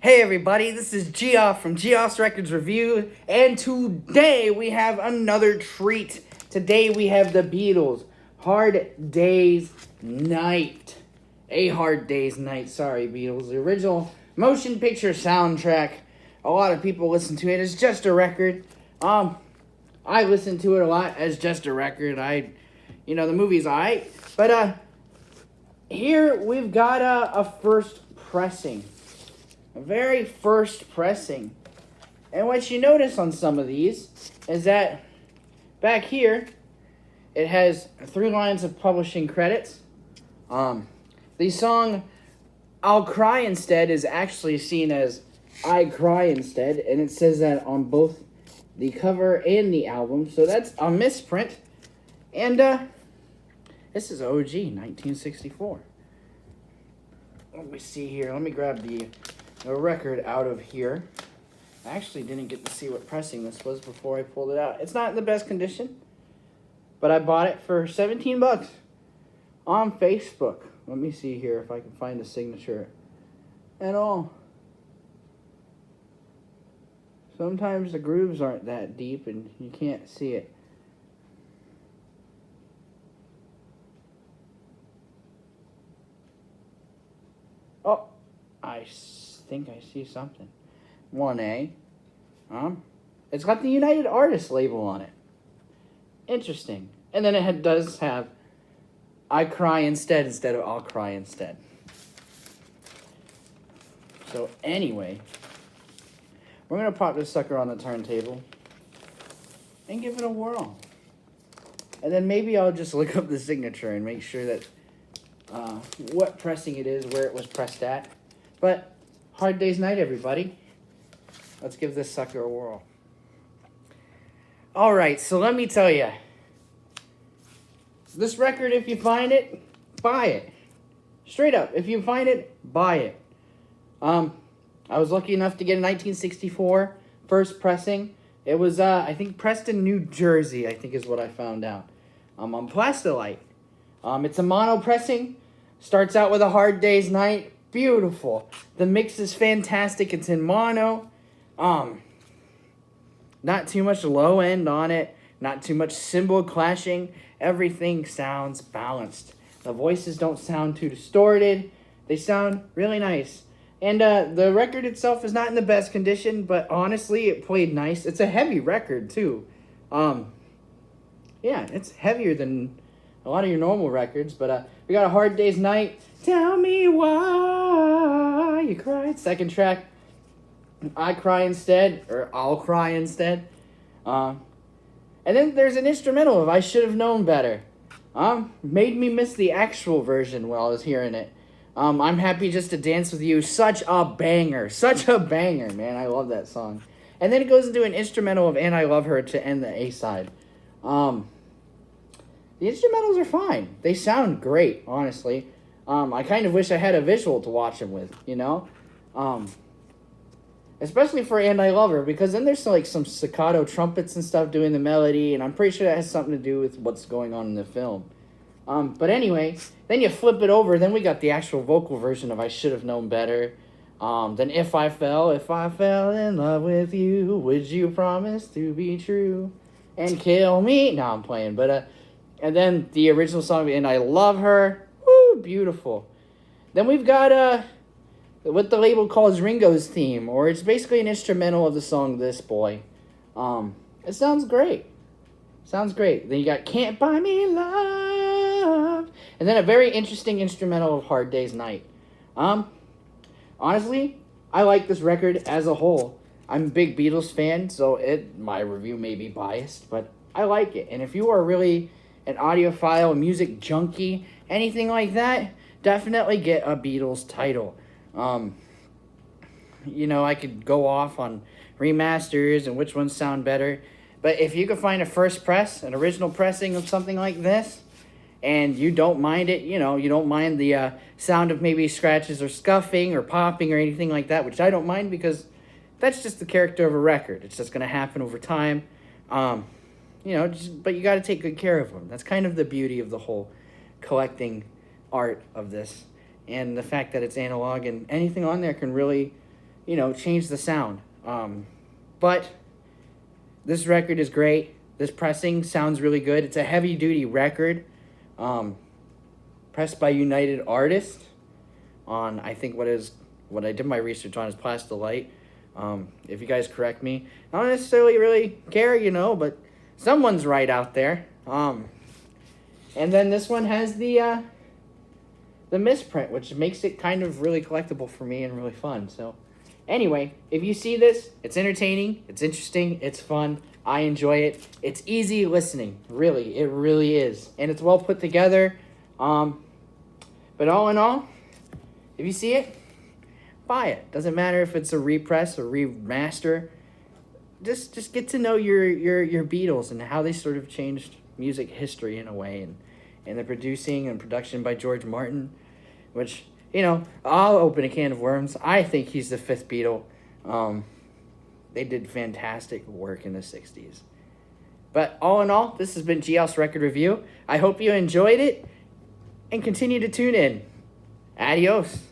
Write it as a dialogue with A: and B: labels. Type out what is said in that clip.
A: Hey everybody, this is Geoff from Geoff's Records Review, and today we have another treat. Today we have the Beatles, Hard Day's Night. A Hard Day's Night, sorry Beatles. The original motion picture soundtrack. A lot of people listen to it as just a record. I listen to it a lot as just a record. The movie's alright. But, here we've got a first pressing. A very first pressing. And what you notice on some of these is that back here, it has 3 lines of publishing credits. The song I'll Cry Instead is actually seen as I Cry Instead, and it says that on both the cover and the album, so that's a misprint. And this is OG 1964. Let me see here. Let me grab the record out of here. I actually didn't get to see what pressing this was before I pulled it out. It's not in the best condition, but I bought it for $17 on Facebook. Let me see here if I can find a signature at all. Sometimes the grooves aren't that deep and you can't see it. Oh, I think I see something. 1A. It's got the United Artists label on it. Interesting. And then it does have I Cry Instead of I'll Cry Instead. So anyway, we're going to pop this sucker on the turntable and give it a whirl. And then maybe I'll just look up the signature and make sure that what pressing it is, where it was pressed at. But Hard Day's Night, everybody. Let's give this sucker a whirl. Alright, so let me tell you. This record, if you find it, buy it. Straight up, if you find it, buy it. I was lucky enough to get a 1964 first pressing. It was, I think, Preston, New Jersey, I think is what I found out. On Plastilite. It's a mono pressing. Starts out with a Hard Day's Night. Beautiful. The mix is fantastic. It's in mono. Not too much low end on it. Not too much cymbal clashing. Everything sounds balanced. The voices don't sound too distorted. They sound really nice. And the record itself is not in the best condition, but honestly, it played nice. It's a heavy record, too. Yeah, it's heavier than a lot of your normal records, but we got a Hard Day's Night. Tell me why you cried. Second track, I Cry Instead, or I'll Cry Instead. And then there's an instrumental of I Should Have Known Better. Made me miss the actual version while I was hearing it. I'm Happy Just to Dance With You. Such a banger. Such a banger, man. I love that song. And then it goes into an instrumental of And I Love Her to end the A-side. The instrumentals are fine. They sound great, honestly. I kind of wish I had a visual to watch them with, you know? Especially for And I Love Her, because then there's like some staccato trumpets and stuff doing the melody, and I'm pretty sure that has something to do with what's going on in the film. But anyway, then you flip it over, then we got the actual vocal version of I Should Have Known Better. Then If I Fell in Love With You, would you promise to be true and kill me? No, I'm playing, but, and then the original song, And I Love Her. Woo, beautiful. Then we've got, what the label calls Ringo's theme, or it's basically an instrumental of the song This Boy. It sounds great. Sounds great. Then you got Can't Buy Me Love. And then a very interesting instrumental of Hard Day's Night. Honestly, I like this record as a whole. I'm a big Beatles fan, so my review may be biased, but I like it. And if you are really an audiophile, music junkie, anything like that, definitely get a Beatles title. I could go off on remasters and which ones sound better. But if you could find a first press, an original pressing of something like this, and you don't mind it, you don't mind the sound of maybe scratches or scuffing or popping or anything like that, which I don't mind because that's just the character of a record. It's just going to happen over time. But you got to take good care of them. That's kind of the beauty of the whole collecting art of this. And the fact that it's analog and anything on there can really, change the sound. But this record is great. This pressing sounds really good. It's a heavy-duty record, pressed by United Artists on, I think, what I did my research on is Plastilite. If you guys correct me. I don't necessarily really care, but someone's right out there. And then this one has the misprint, which makes it kind of really collectible for me and really fun. So anyway, if you see this, it's entertaining, it's interesting, it's fun. I enjoy it. It's easy listening. Really, it really is. And it's well put together. But all in all, if you see it, buy it. Doesn't matter if it's a repress or remaster. Just get to know your Beatles and how they sort of changed music history in a way, and the producing and production by George Martin, which, I'll open a can of worms. I think he's the fifth Beatle. They did fantastic work in the 60s. But all in all, this has been Geoff's Record Review. I hope you enjoyed it and continue to tune in. Adios.